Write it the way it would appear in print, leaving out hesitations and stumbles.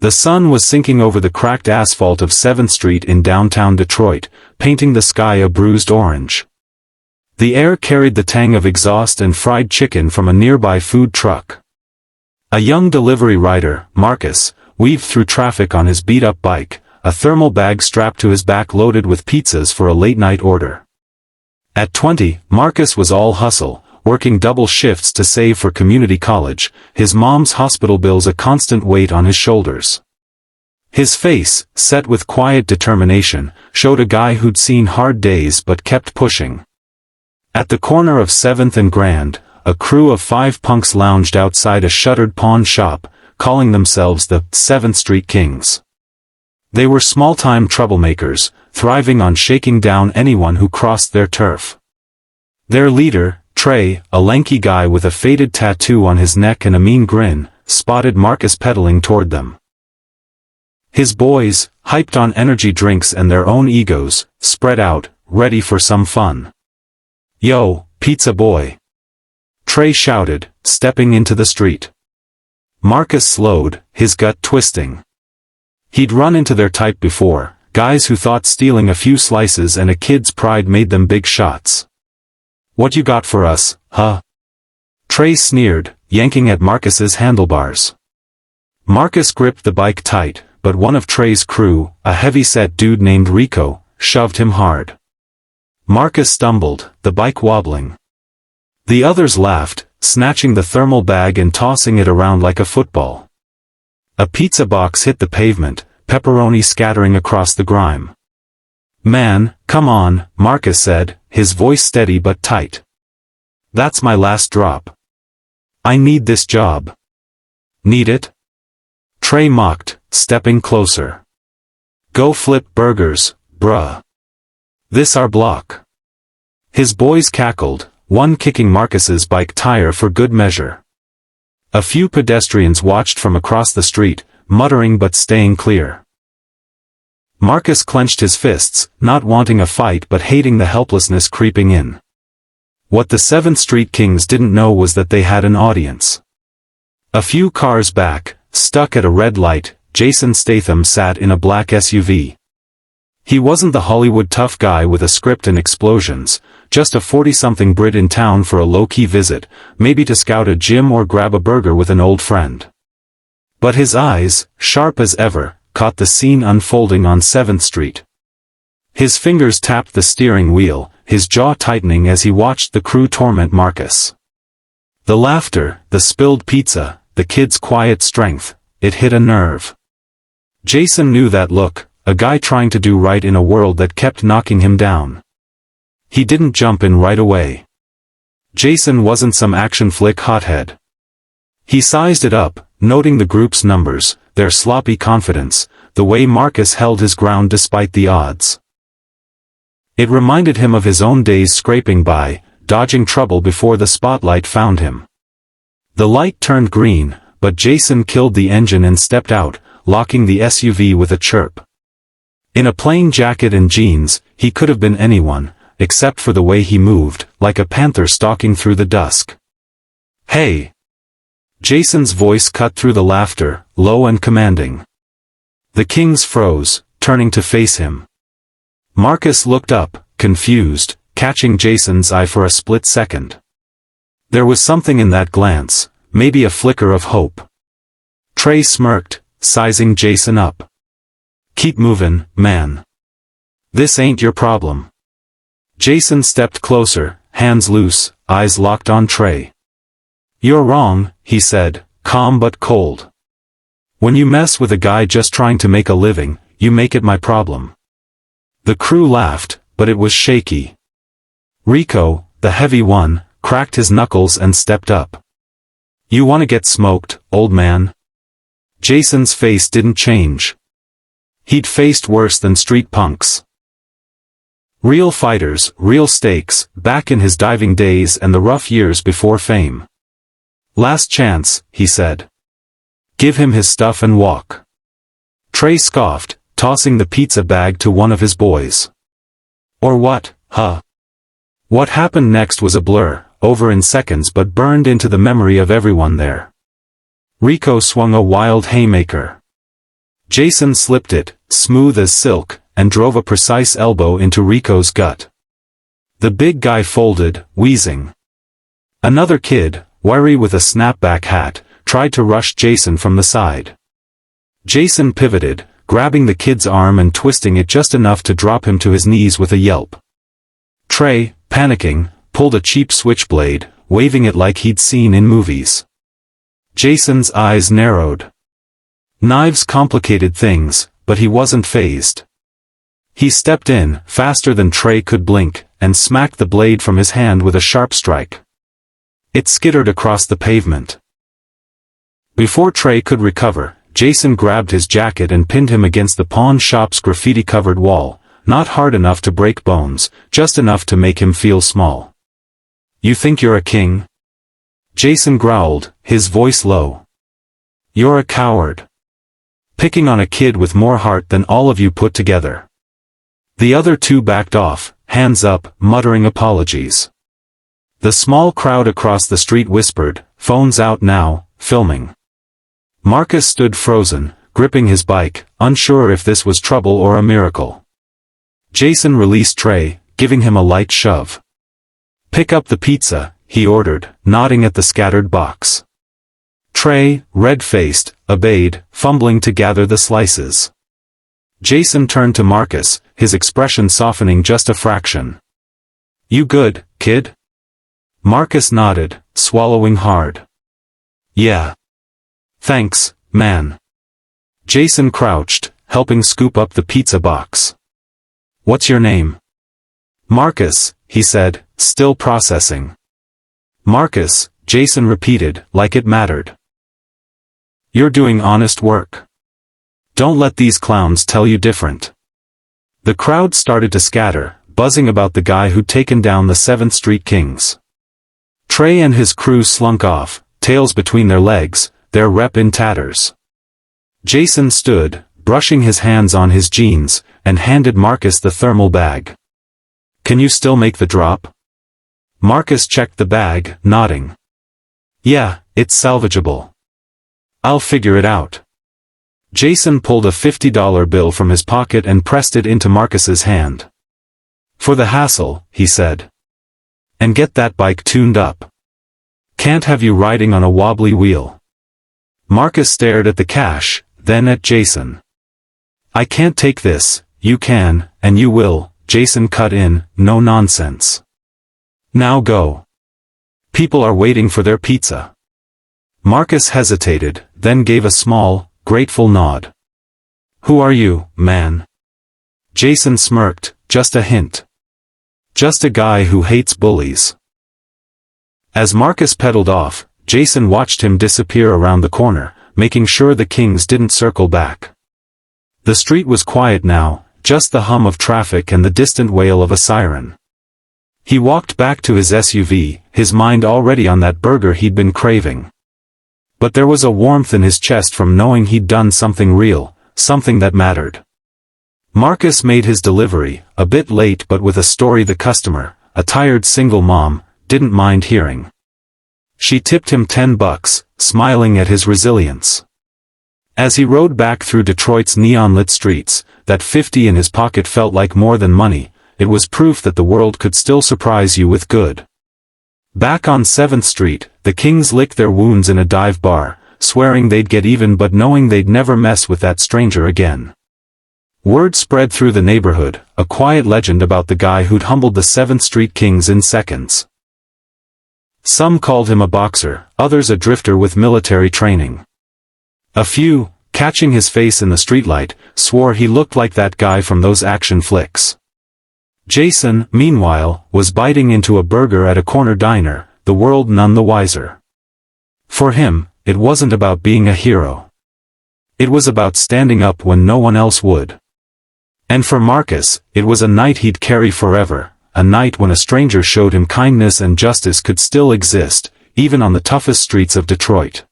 The sun was sinking over the cracked asphalt of 7th Street in downtown Detroit, painting the sky a bruised orange. The air carried the tang of exhaust and fried chicken from a nearby food truck. A young delivery rider, Marcus, weaved through traffic on his beat-up bike, a thermal bag strapped to his back loaded with pizzas for a late-night order. At 20, Marcus was all hustle, working double shifts to save for community college, his mom's hospital bills a constant weight on his shoulders. His face, set with quiet determination, showed a guy who'd seen hard days but kept pushing. At the corner of 7th and Grand, a crew of 5 punks lounged outside a shuttered pawn shop, calling themselves the 7th Street Kings. They were small-time troublemakers, thriving on shaking down anyone who crossed their turf. Their leader, Trey, a lanky guy with a faded tattoo on his neck and a mean grin, spotted Marcus pedaling toward them. His boys, hyped on energy drinks and their own egos, spread out, ready for some fun. "Yo, pizza boy!" Trey shouted, stepping into the street. Marcus slowed, his gut twisting. He'd run into their type before, guys who thought stealing a few slices and a kid's pride made them big shots. "What you got for us, huh?" Trey sneered, yanking at Marcus's handlebars. Marcus gripped the bike tight, but one of Trey's crew, a heavy-set dude named Rico, shoved him hard. Marcus stumbled, the bike wobbling. The others laughed, snatching the thermal bag and tossing it around like a football. A pizza box hit the pavement, pepperoni scattering across the grime. "Man, come on," Marcus said, his voice steady but tight. "That's my last drop. I need this job." "Need it?" Trey mocked, stepping closer. "Go flip burgers, bruh. This our block." His boys cackled, one kicking Marcus's bike tire for good measure. A few pedestrians watched from across the street, muttering but staying clear. Marcus clenched his fists, not wanting a fight but hating the helplessness creeping in. What the 7th Street Kings didn't know was that they had an audience. A few cars back, stuck at a red light, Jason Statham sat in a black SUV. He wasn't the Hollywood tough guy with a script and explosions, just a 40-something Brit in town for a low-key visit, maybe to scout a gym or grab a burger with an old friend. But his eyes, sharp as ever, caught the scene unfolding on 7th Street. His fingers tapped the steering wheel, his jaw tightening as he watched the crew torment Marcus. The laughter, the spilled pizza, the kid's quiet strength, it hit a nerve. Jason knew that look, a guy trying to do right in a world that kept knocking him down. He didn't jump in right away. Jason wasn't some action flick hothead. He sized it up, noting the group's numbers, their sloppy confidence, the way Marcus held his ground despite the odds. It reminded him of his own days scraping by, dodging trouble before the spotlight found him. The light turned green, but Jason killed the engine and stepped out, locking the SUV with a chirp. In a plain jacket and jeans, he could have been anyone, except for the way he moved, like a panther stalking through the dusk. "Hey!" Jason's voice cut through the laughter, low and commanding. The Kings froze, turning to face him. Marcus looked up, confused, catching Jason's eye for a split second. There was something in that glance, maybe a flicker of hope. Trey smirked, sizing Jason up. "Keep moving, man. This ain't your problem." Jason stepped closer, hands loose, eyes locked on Trey. "You're wrong," he said, calm but cold. "When you mess with a guy just trying to make a living, you make it my problem." The crew laughed, but it was shaky. Rico, the heavy one, cracked his knuckles and stepped up. "You want to get smoked, old man?" Jason's face didn't change. He'd faced worse than street punks. Real fighters, real stakes, back in his diving days and the rough years before fame. "Last chance," he said. "Give him his stuff and walk." Trey scoffed, tossing the pizza bag to one of his boys. "Or what, huh?" What happened next was a blur, over in seconds but burned into the memory of everyone there. Rico swung a wild haymaker. Jason slipped it, smooth as silk, and drove a precise elbow into Rico's gut. The big guy folded, wheezing. Another kid, wiry with a snapback hat, tried to rush Jason from the side. Jason pivoted, grabbing the kid's arm and twisting it just enough to drop him to his knees with a yelp. Trey, panicking, pulled a cheap switchblade, waving it like he'd seen in movies. Jason's eyes narrowed. Knives complicated things, but he wasn't fazed. He stepped in, faster than Trey could blink, and smacked the blade from his hand with a sharp strike. It skittered across the pavement. Before Trey could recover, Jason grabbed his jacket and pinned him against the pawn shop's graffiti-covered wall, not hard enough to break bones, just enough to make him feel small. "You think you're a king?" Jason growled, his voice low. "You're a coward. Picking on a kid with more heart than all of you put together." The other two backed off, hands up, muttering apologies. The small crowd across the street whispered, "Phones out now, filming." Marcus stood frozen, gripping his bike, unsure if this was trouble or a miracle. Jason released Trey, giving him a light shove. "Pick up the pizza," he ordered, nodding at the scattered box. Trey, red-faced, obeyed, fumbling to gather the slices. Jason turned to Marcus, his expression softening just a fraction. "You good, kid?" Marcus nodded, swallowing hard. "Yeah. Thanks, man." Jason crouched, helping scoop up the pizza box. "What's your name?" "Marcus," he said, still processing. "Marcus," Jason repeated, like it mattered. "You're doing honest work. Don't let these clowns tell you different." The crowd started to scatter, buzzing about the guy who'd taken down the 7th Street Kings. Trey and his crew slunk off, tails between their legs, their rep in tatters. Jason stood, brushing his hands on his jeans, and handed Marcus the thermal bag. "Can you still make the drop?" Marcus checked the bag, nodding. "Yeah, it's salvageable. I'll figure it out." Jason pulled a $50 bill from his pocket and pressed it into Marcus's hand. "For the hassle," he said. "And get that bike tuned up. Can't have you riding on a wobbly wheel." Marcus stared at the cash, then at Jason. "I can't take this." "You can, and you will," Jason cut in, "no nonsense. Now go. People are waiting for their pizza." Marcus hesitated, then gave a small, grateful nod. "Who are you, man?" Jason smirked, "Just a hint. Just a guy who hates bullies." As Marcus pedaled off, Jason watched him disappear around the corner, making sure the Kings didn't circle back. The street was quiet now, just the hum of traffic and the distant wail of a siren. He walked back to his SUV, his mind already on that burger he'd been craving. But there was a warmth in his chest from knowing he'd done something real, something that mattered. Marcus made his delivery, a bit late but with a story the customer, a tired single mom, didn't mind hearing. She tipped him $10, smiling at his resilience. As he rode back through Detroit's neon-lit streets, that 50 in his pocket felt like more than money. It was proof that the world could still surprise you with good. Back on 7th Street, the Kings licked their wounds in a dive bar, swearing they'd get even but knowing they'd never mess with that stranger again. Word spread through the neighborhood, a quiet legend about the guy who'd humbled the 7th Street Kings in seconds. Some called him a boxer, others a drifter with military training. A few, catching his face in the streetlight, swore he looked like that guy from those action flicks. Jason, meanwhile, was biting into a burger at a corner diner, the world none the wiser. For him, it wasn't about being a hero. It was about standing up when no one else would. And for Marcus, it was a night he'd carry forever, a night when a stranger showed him kindness and justice could still exist, even on the toughest streets of Detroit.